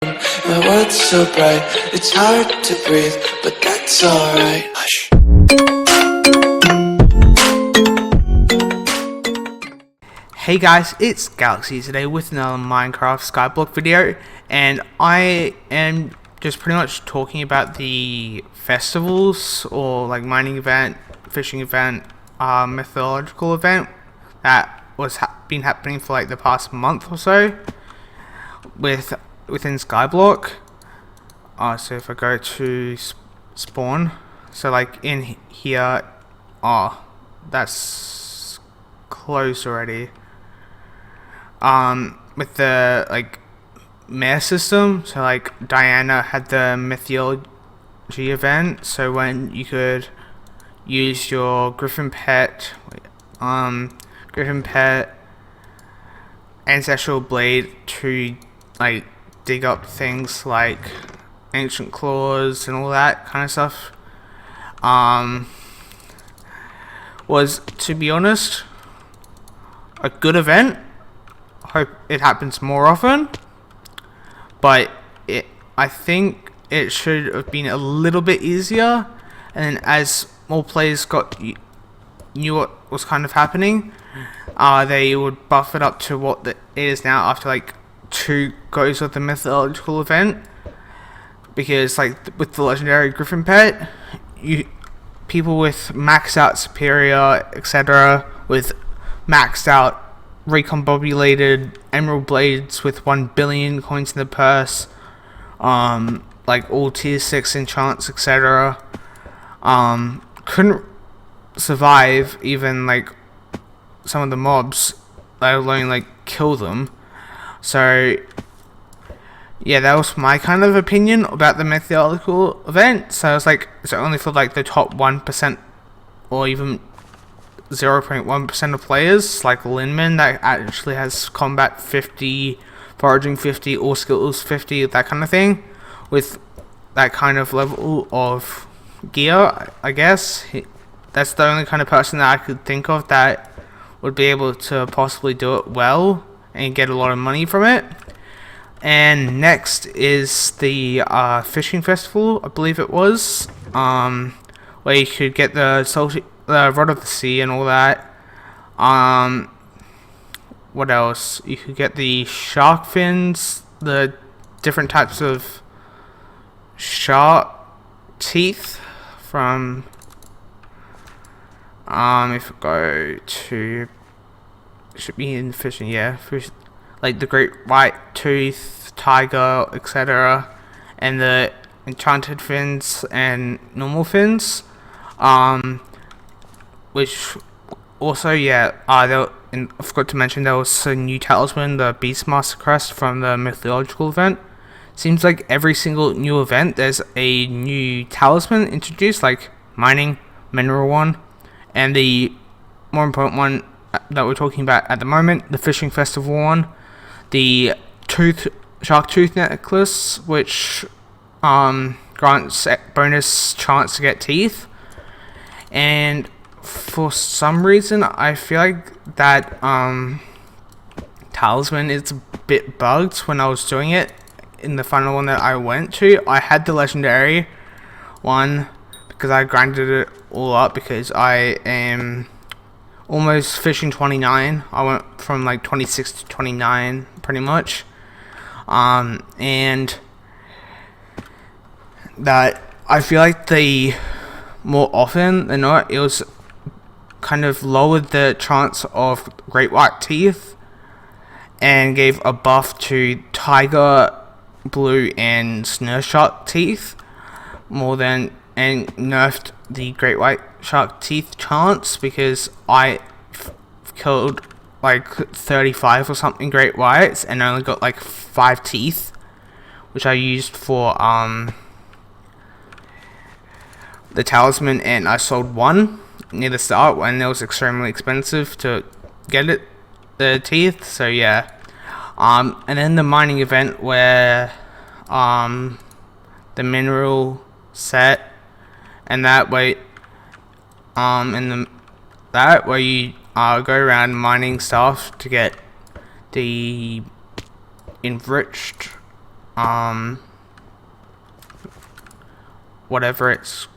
My world's so bright, it's hard to breathe, but that's alright. Hush. Hey guys, it's Galaxy today with another Minecraft Skyblock video, and I am just pretty much talking about the festivals or like mining event, fishing event, mythological event that was been happening for like the past month or so within Skyblock. So if I go to spawn, so like in here, that's closed already. With the like mare system, so like Diana had the mythology event, so when you could use your griffin pet ancestral blade to like dig up things like ancient claws and all that kind of stuff, was, to be honest, a good event. Hope it happens more often, but I think it should have been a little bit easier, and then as more players knew what was kind of happening, they would buff it up to what it is now after like 2 goes of the mythological event. Because like with the legendary griffin pet, people with maxed out superior, etc., with maxed out recombobulated emerald blades with 1 billion coins in the purse, like all tier 6 enchants, etc., couldn't survive even like some of the mobs, let alone like kill them. So yeah, that was my kind of opinion about the mythological event. So it's like, it's only for like the top 1% or even 0.1% of players, like Linman, that actually has combat 50, foraging 50, or skills 50, that kind of thing, with that kind of level of gear, I guess. That's the only kind of person that I could think of that would be able to possibly do it well and get a lot of money from it. And next is the fishing festival, I believe it was, where you could get the Rod of the Sea and all that. What else? You could get the shark fins, the different types of shark teeth from, if I go to, should be in fishing, yeah, like the great white tooth, tiger, etc., and the enchanted fins and normal fins, which also, yeah, I forgot to mention there was a new talisman, the Beastmaster Crest from the mythological event. Seems like every single new event there's a new talisman introduced, like mining, mineral one, and the more important one that we're talking about at the moment, the fishing festival one, the shark tooth necklace, which grants bonus chance to get teeth. And for some reason, I feel like that talisman is a bit bugged when I was doing it. In the final one that I went to, I had the legendary one because I grinded it all up, because I am almost fishing 29. I went from like 26 to 29 pretty much, and that I feel like the more often than not, it was kind of lowered the chance of great white teeth and gave a buff to tiger, blue, and snare shark teeth more than, and nerfed the great white shark teeth chance, because I killed like 35 or something great whites and only got like 5 teeth, which I used for the talisman, and I sold 1 near the start when it was extremely expensive to get it, the teeth. So yeah, and then the mining event where the mineral set, and that way that where you go around mining stuff to get the enriched whatever it's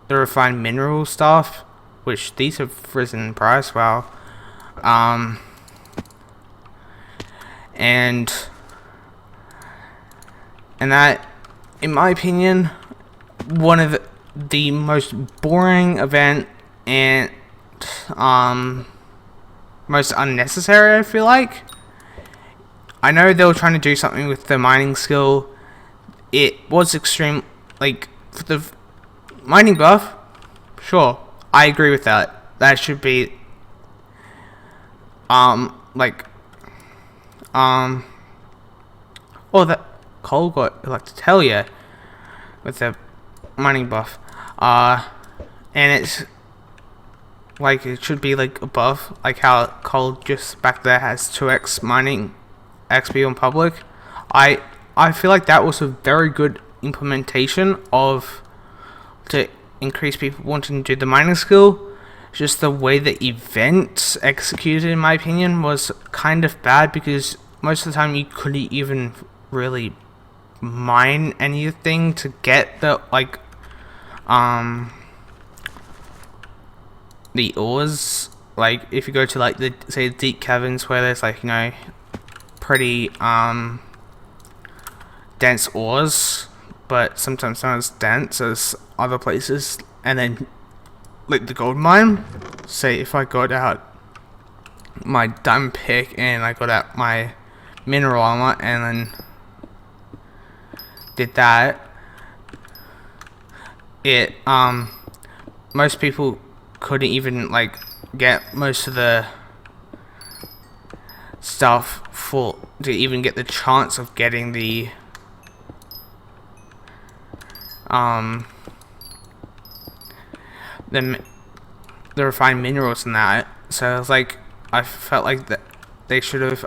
the refined mineral stuff, which these have risen in price. Wow. And that, in my opinion, one of the most boring event and most unnecessary, I feel like. I know they were trying to do something with the mining skill. It was extreme, like, for the mining buff, sure, I agree with that. That should be, that Cole got elected, hell yeah, with the mining buff. And it's, like, it should be, like, above, like how Cole just back there has 2x mining XP on public. I feel like that was a very good implementation of, to increase people wanting to do the mining skill. Just the way the events executed, in my opinion, was kind of bad, because most of the time you couldn't even really mine anything to get the, like, the ores. Like, if you go to, like, the, say, deep caverns where there's, like, you know, pretty dense ores, but sometimes not as dense as other places, and then, like, the gold mine. Say if I got out my diamond pick and I got out my mineral armor and then did that, it most people couldn't even, like, get most of the stuff full to even get the chance of getting the refined minerals and that. So it's like, I felt like that they should have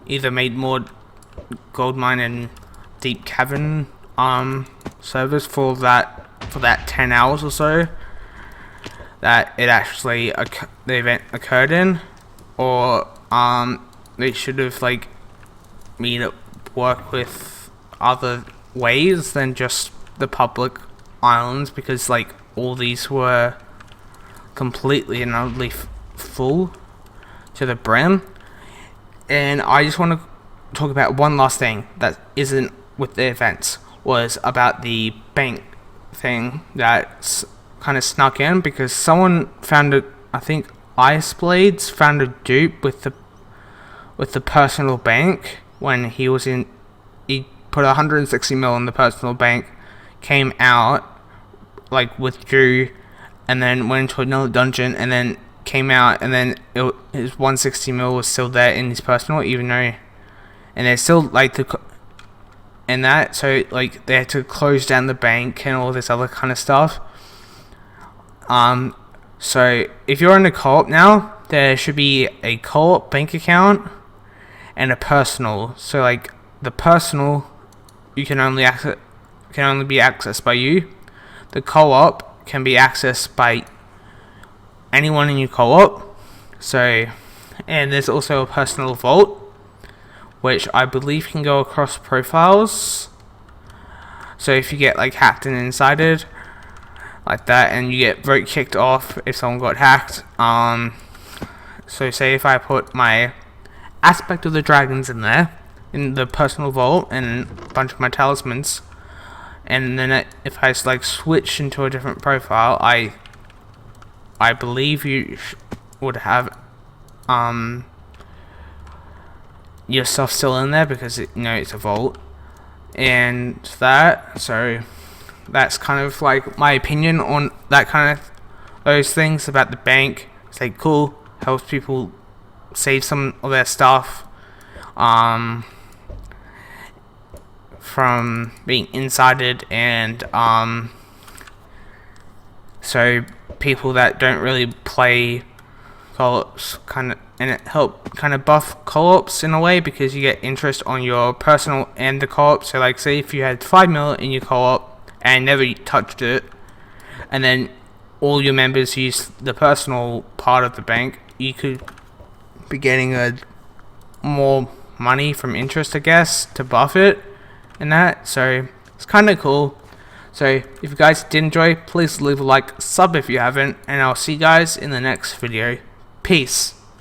either made more gold mine and deep cavern servers for that 10 hours or so that it actually the event occurred in, or they should have, like, made it work with other ways than just the public islands, because, like, all these were completely and utterly full to the brim. And I just want to talk about one last thing that isn't with the events, was about the bank thing that's kind of snuck in, because someone found a, I think Ice Blades found a dupe with the personal bank when he put 160 mil in the personal bank, came out, like, withdrew, and then went into another dungeon, and then came out, and then his 160 mil was still there in his personal, even though, and they're still, like, and that, so, like, they had to close down the bank and all this other kind of stuff. So if you're in a co-op now, there should be a co-op bank account and a personal. So, like, the personal, you can only be accessed by you. The co-op can be accessed by anyone in your co-op. So, and there's also a personal vault, which I believe can go across profiles. So if you get, like, hacked and insided like that, and you get vote kicked off if someone got hacked, so say if I put my Aspect of the Dragons in there, in the personal vault, and a bunch of my talismans, and then if I, like, switch into a different profile, I believe you would have your stuff still in there, because it's a vault and that. So that's kind of, like, my opinion on that kind of those things about the bank. It's, like, cool, helps people save some of their stuff from being insided, and so people that don't really play co-ops and it help kind of buff co-ops in a way, because you get interest on your personal and the co-op. So, like, say if you had 5 mil in your co-op and never touched it, and then all your members use the personal part of the bank, you could be getting a more money from interest, I guess, to buff it and that. So it's kind of cool. So if you guys did enjoy, please leave a like, sub if you haven't, and I'll see you guys in the next video. Peace.